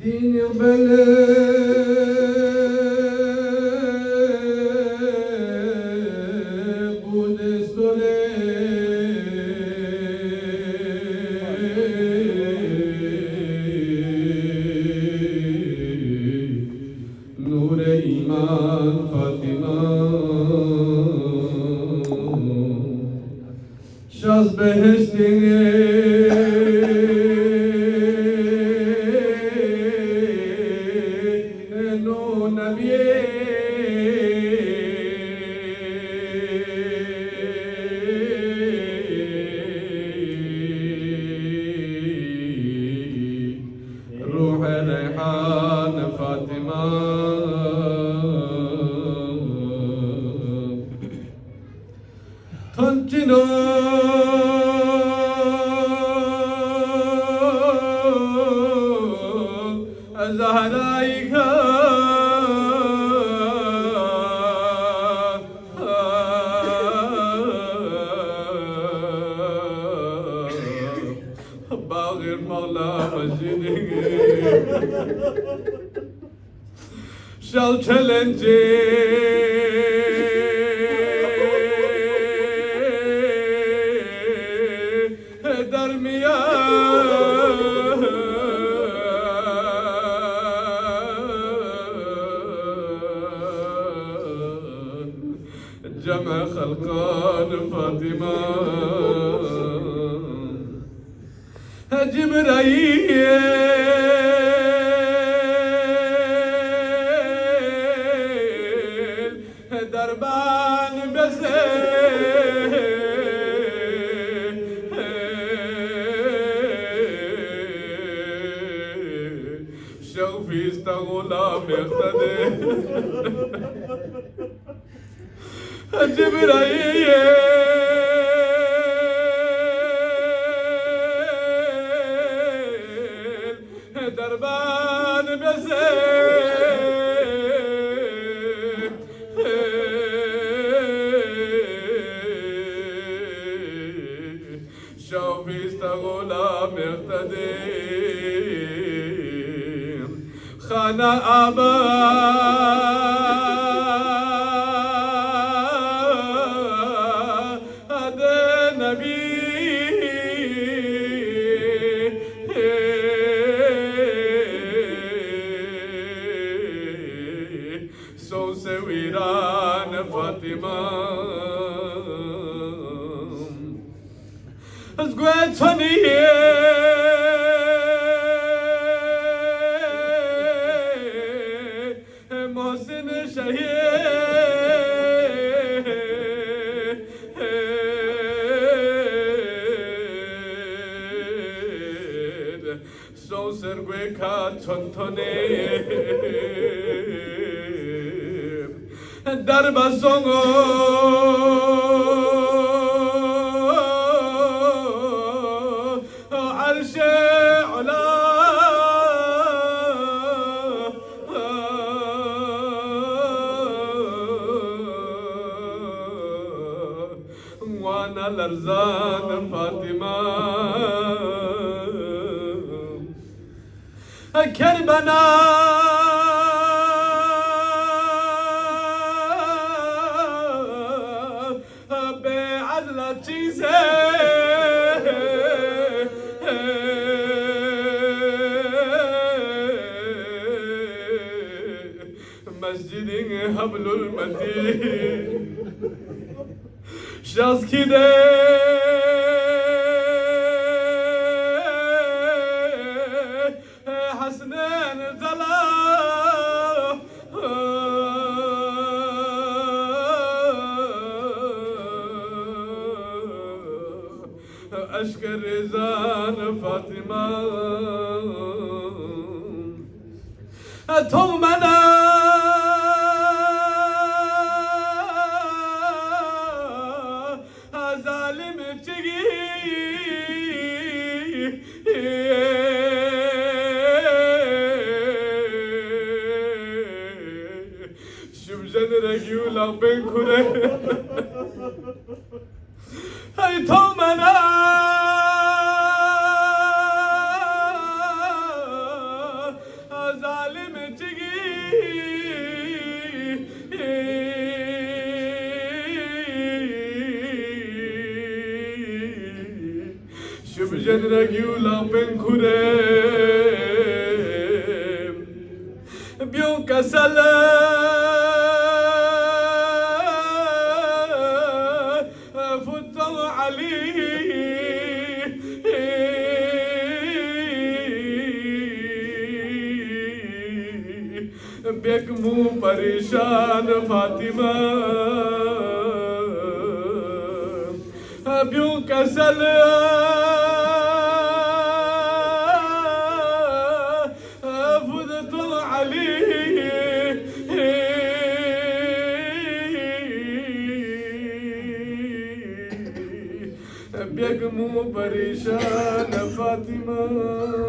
دين بلد نور ایمان فاطمه شاز بهشتی روح ريحان فاطمة تنجنو زهرايك باغر مولا مسجدك shall challenge درميا جمع خلقان فاطمة جبرائيل دربان بسه شوفي استغلام يقتدي جبرائيل دربان بسه شوفي استغلام يقتدي خانا أبا سو سويران فاطمة أزقوتني محسن شهيد سو سرقوكا تنتني درب سونگو عرش علا وانا لرزان فاطمة كربنا مسجد حبل المتين شاز كده حسنين زلا أشكر رزان فاطمة تومنا ظالم چگی شبجن رگیولا بنکره ای تومنا ظالم چگی شب جن رگیو لاپن خوره بیو کسل فتو علی बेगमू परेशान फातिमा अबियों कसल फुदतुल अली बेगमू परेशान फातिमा